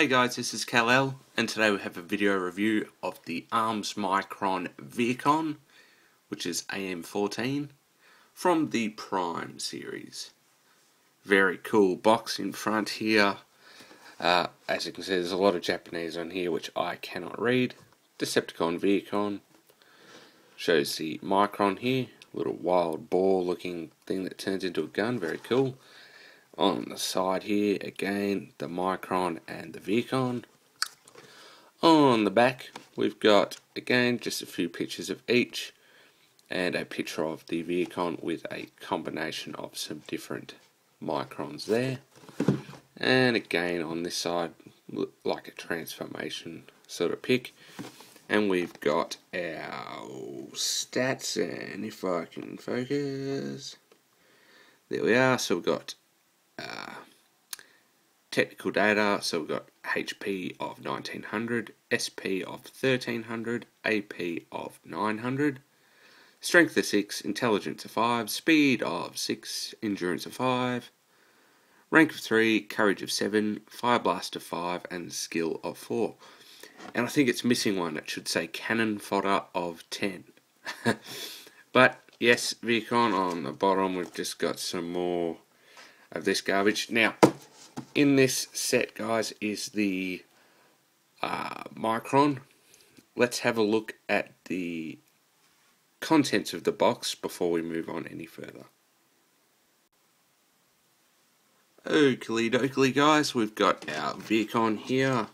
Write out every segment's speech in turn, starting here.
Hey guys, this is Kal-El, and today we have a video review of the ARMS Micron Vehicon, which is AM-14, from the Prime series. Very cool box in front here. As you can see, there's a lot of Japanese on here which I cannot read. Decepticon Vehicon. Shows the Micron here, little wild boar looking thing that turns into a gun, very cool. On the side here, again, the Micron and the Vehicon. On the back, we've got, again, just a few pictures of each, and a picture of the Vehicon with a combination of some different Microns there. And again, on this side, like a transformation sort of pic. And we've got our stats, and if I can focus, there we are. So we've got technical data, so we've got HP of 1900, SP of 1300, AP of 900, strength of 6, intelligence of 5, speed of 6, endurance of 5, rank of 3, courage of 7, fire blast of 5, and skill of 4. And I think it's missing one. It should say cannon fodder of 10. But yes, Vehicon. On the bottom we've just got some more of this garbage. Now, in this set, guys, is the Micron. Let's have a look at the contents of the box before we move on any further. Oakley dokley, guys, we've got our Vehicon here.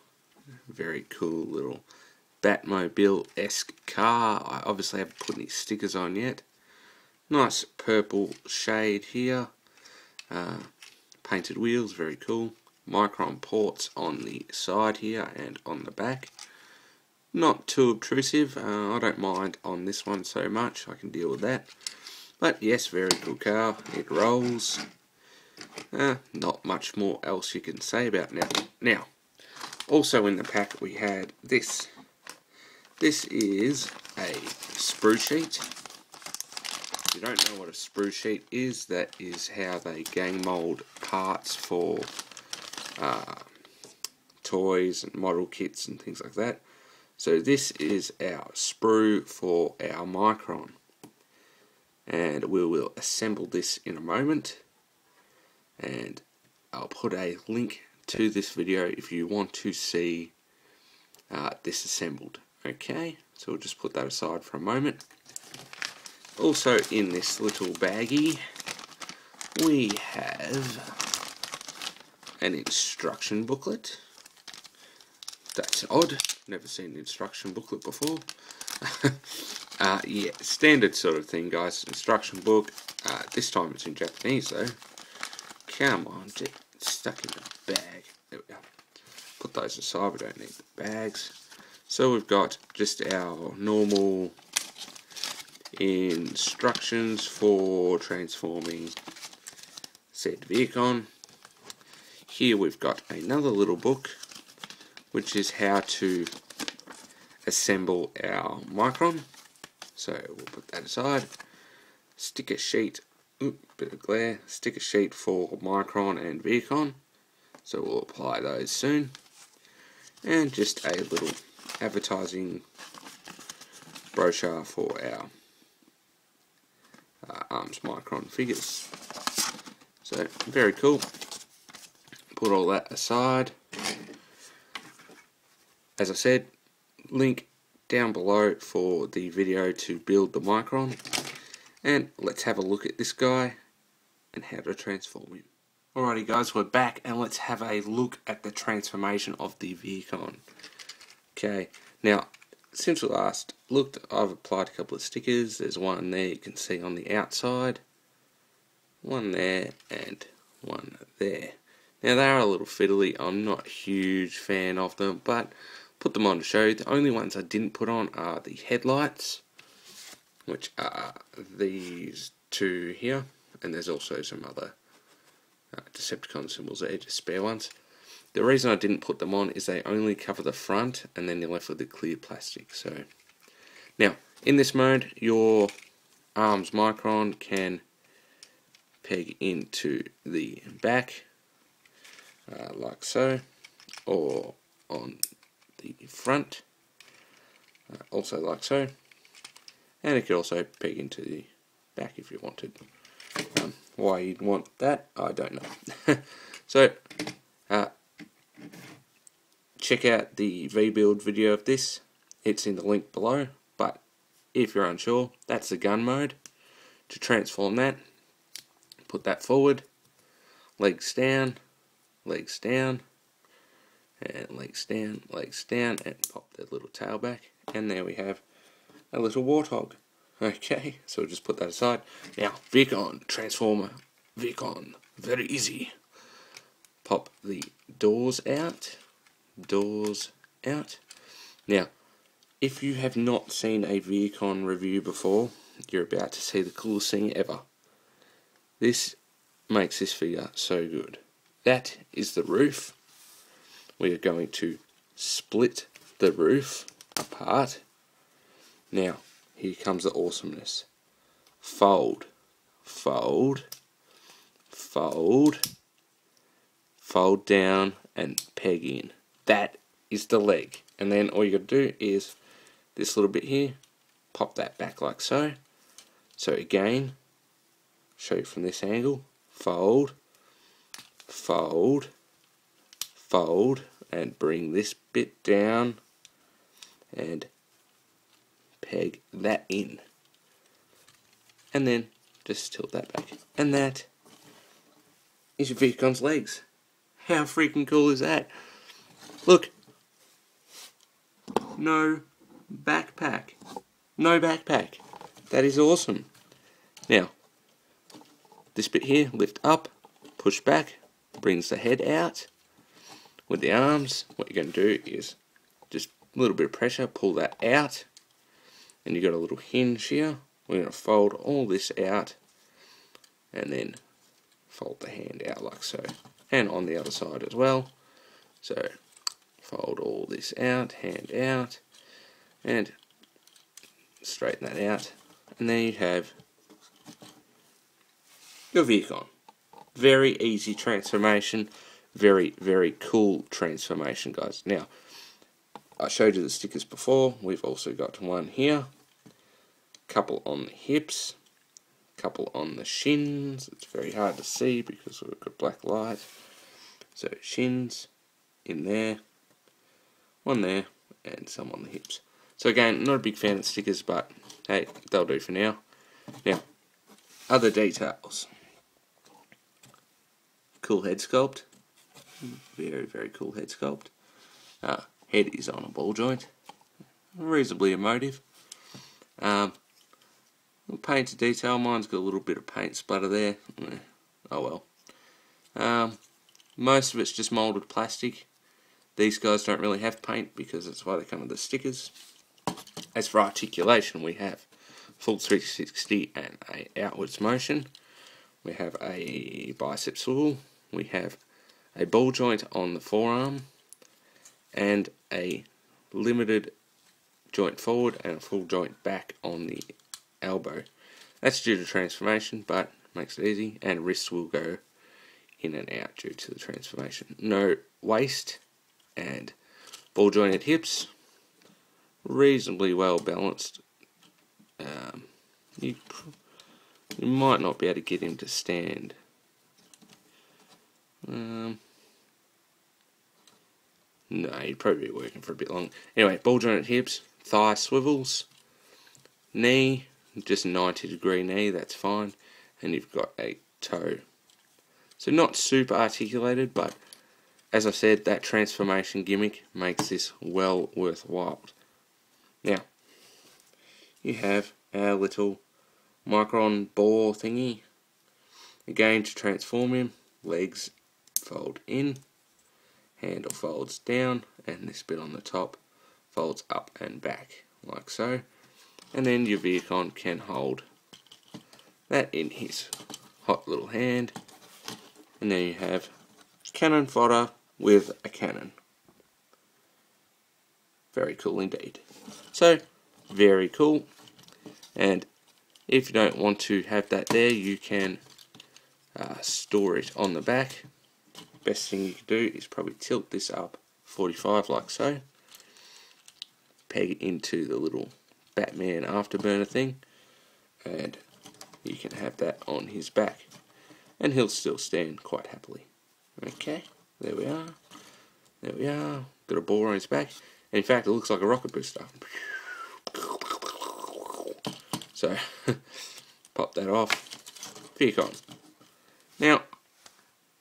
Very cool little Batmobile-esque car. I obviously haven't put any stickers on yet. Nice purple shade here. Painted wheels, very cool. Micron ports on the side here and on the back. Not too obtrusive. I don't mind on this one so much. I can deal with that. But yes, very cool car. It rolls. Not much more else you can say about it. Now, also in the pack we had this. This is a sprue sheet. If you don't know what a sprue sheet is, that is how they gang mould parts for toys and model kits and things like that. So this is our sprue for our Micron, and we will assemble this in a moment, and I'll put a link to this video if you want to see this assembled. Okay, so we'll just put that aside for a moment. Also in this little baggie we have an instruction booklet. That's odd, never seen an instruction booklet before. Yeah, standard sort of thing, guys. Instruction book. This time it's in Japanese though. Come on, it's stuck in the bag. There we go. Put those aside, we don't need the bags. So we've got just our normal instructions for transforming said Vehicon. Here we've got another little book, which is how to assemble our Micron. So we'll put that aside. Sticker sheet, bit of glare, sticker sheet for Micron and Vehicon. So we'll apply those soon. And just a little advertising brochure for our ARMS Micron figures. So very cool. Put all that aside. As I said, link down below for the video to build the Micron, and let's have a look at this guy and how to transform him. Alrighty guys, we're back and let's have a look at the transformation of the Vehicon. Okay, now since we last looked, I've applied a couple of stickers. There's one there you can see on the outside, one there and one there. Now they are a little fiddly. I'm not a huge fan of them, but put them on to show you. The only ones I didn't put on are the headlights, which are these two here, and there's also some other Decepticon symbols there, just spare ones. The reason I didn't put them on is they only cover the front, and then you're left with the clear plastic. So now in this mode, your ARMS Micron can peg into the back like so, or on the front, also like so, and it could also peg into the back if you wanted. Why you'd want that, I don't know. So, check out the V-build video of this. It's in the link below, but if you're unsure, that's the gun mode. To transform that, put that forward, legs down, and legs down, and pop that little tail back, and there we have a little warthog. Okay, so we'll just put that aside. Now, Vehicon, Transformer, Vehicon, very easy. Pop the doors out. Now, if you have not seen a Vehicon review before, you're about to see the coolest thing ever. This makes this figure so good. That is the roof. We are going to split the roof apart. Now, here comes the awesomeness. Fold, fold, fold, fold down and peg in. That is the leg. And then all you got to do is this little bit here, pop that back like so. So again, show you from this angle, fold, fold, fold, and bring this bit down and peg that in. And then just tilt that back. And that is your Vehicon's legs. How freaking cool is that? Look. No backpack. No backpack. That is awesome. Now, this bit here, lift up, push back, brings the head out. With the arms, what you're going to do is just a little bit of pressure, pull that out. And you've got a little hinge here. We're going to fold all this out and then fold the hand out like so. And on the other side as well. So, fold all this out, hand out, and straighten that out. And then you have your Vehicon. Very easy transformation. Very, very cool transformation, guys. Now, I showed you the stickers before. We've also got one here. Couple on the hips. Couple on the shins. It's very hard to see because we've got black light. So, shins in there. One there. And some on the hips. So again, not a big fan of stickers, but hey, they'll do for now. Now, other details. Cool head sculpt. Very, very cool head sculpt. Head is on a ball joint. Reasonably emotive. Paint to detail. Mine's got a little bit of paint splatter there. Oh well. Most of it's just moulded plastic. These guys don't really have paint because that's why they come with the stickers. As for articulation, we have full 360 and a outwards motion. We have a bicep swivel. We have a ball joint on the forearm and a limited joint forward and a full joint back on the elbow. That's due to transformation, but makes it easy. And wrists will go in and out due to the transformation. No waist and ball jointed hips. Reasonably well balanced. You might not be able to get him to stand. No, he'd probably be working for a bit long. Anyway, ball jointed hips, thigh swivels, knee, just 90-degree knee, that's fine. And you've got a toe. So not super articulated, but as I said, that transformation gimmick makes this well worthwhile. Now, you have our little Micron ball thingy. Again, to transform him, legs fold in, handle folds down, and this bit on the top folds up and back, like so. And then your Vehicon can hold that in his hot little hand. And then you have cannon fodder with a cannon. Very cool indeed. So, very cool. And if you don't want to have that there, you can store it on the back. Best thing you can do is probably tilt this up 45 like so. Peg it into the little Batman afterburner thing, and you can have that on his back, and he'll still stand quite happily. Okay, there we are. There we are. Got a ball on his back. And in fact, it looks like a rocket booster. So, pop that off. Vehicon. Now,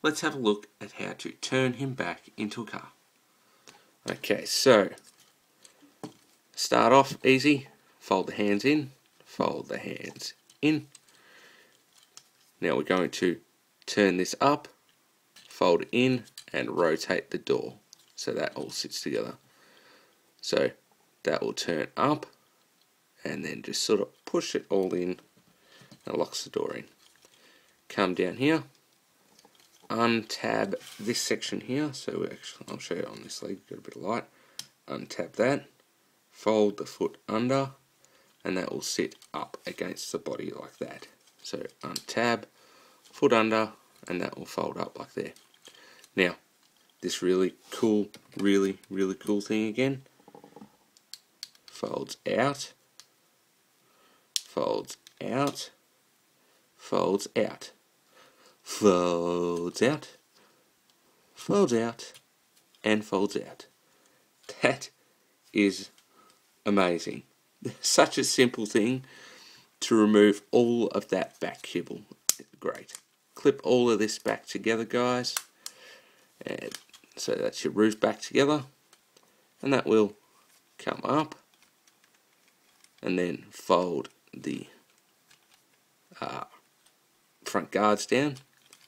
let's have a look at how to turn him back into a car. Okay, so start off easy. Fold the hands in. Fold the hands in. Now we're going to turn this up, fold it in, and rotate the door so that all sits together. So that will turn up, and then just sort of push it all in and locks the door in. Come down here, untab this section here. So I'll show you on this leg, got a bit of light. Untab that, fold the foot under, and that will sit up against the body like that. So untab, foot under, and that will fold up like there. Now, this really cool thing again, folds out, folds out, folds out, folds out, folds out, and folds out. That is amazing. Such a simple thing to remove all of that back kibble. Great. Clip all of this back together, guys, and so that's your roof back together, and that will come up and then fold the front guards down,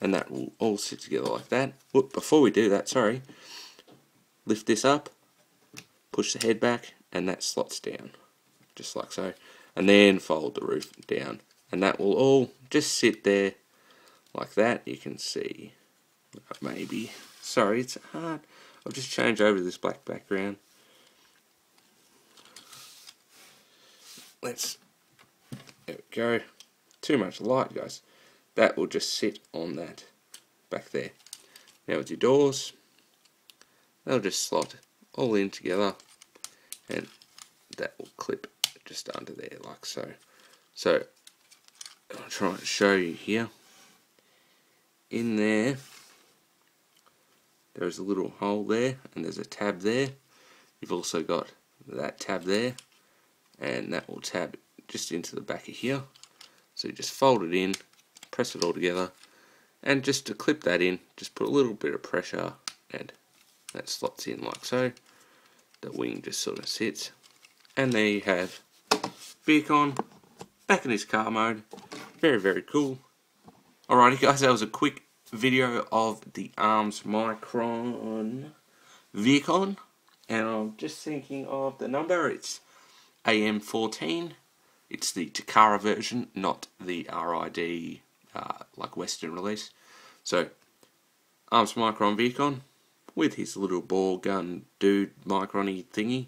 and that will all sit together like that. Whoop, before we do that, sorry, lift this up, push the head back, and that slots down just like so, and then fold the roof down, and that will all just sit there like that. You can see, maybe, sorry, it's hard. I'll just change over this black background. There we go. Too much light, guys. That will just sit on that back there. Now with your doors, they'll just slot all in together, and that will clip just under there like so. So I'll try and show you here. In there, there's a little hole there, and there's a tab there. You've also got that tab there, and that will tab just into the back of here. So you just fold it in, press it all together, and just to clip that in, just put a little bit of pressure, and that slots in like so. The wing just sort of sits, and there you have Vehicon back in his car mode. Very cool. Alrighty guys, that was a quick video of the ARMS Micron Vehicon, and I'm just thinking of the number. It's AM-14. It's the Takara version, not the RID like Western release. So ARMS Micron Vehicon with his little ball gun dude micron-y thingy.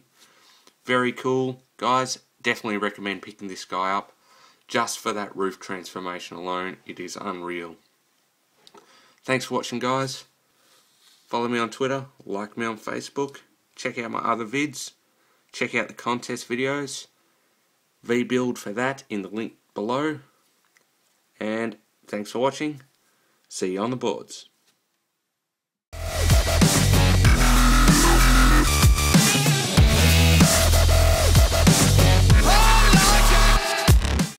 Very cool, guys. Definitely recommend picking this guy up just for that roof transformation alone. It is unreal. Thanks for watching, guys. Follow me on Twitter, like me on Facebook, check out my other vids, check out the contest videos, V-build for that in the link below, and thanks for watching. See you on the boards.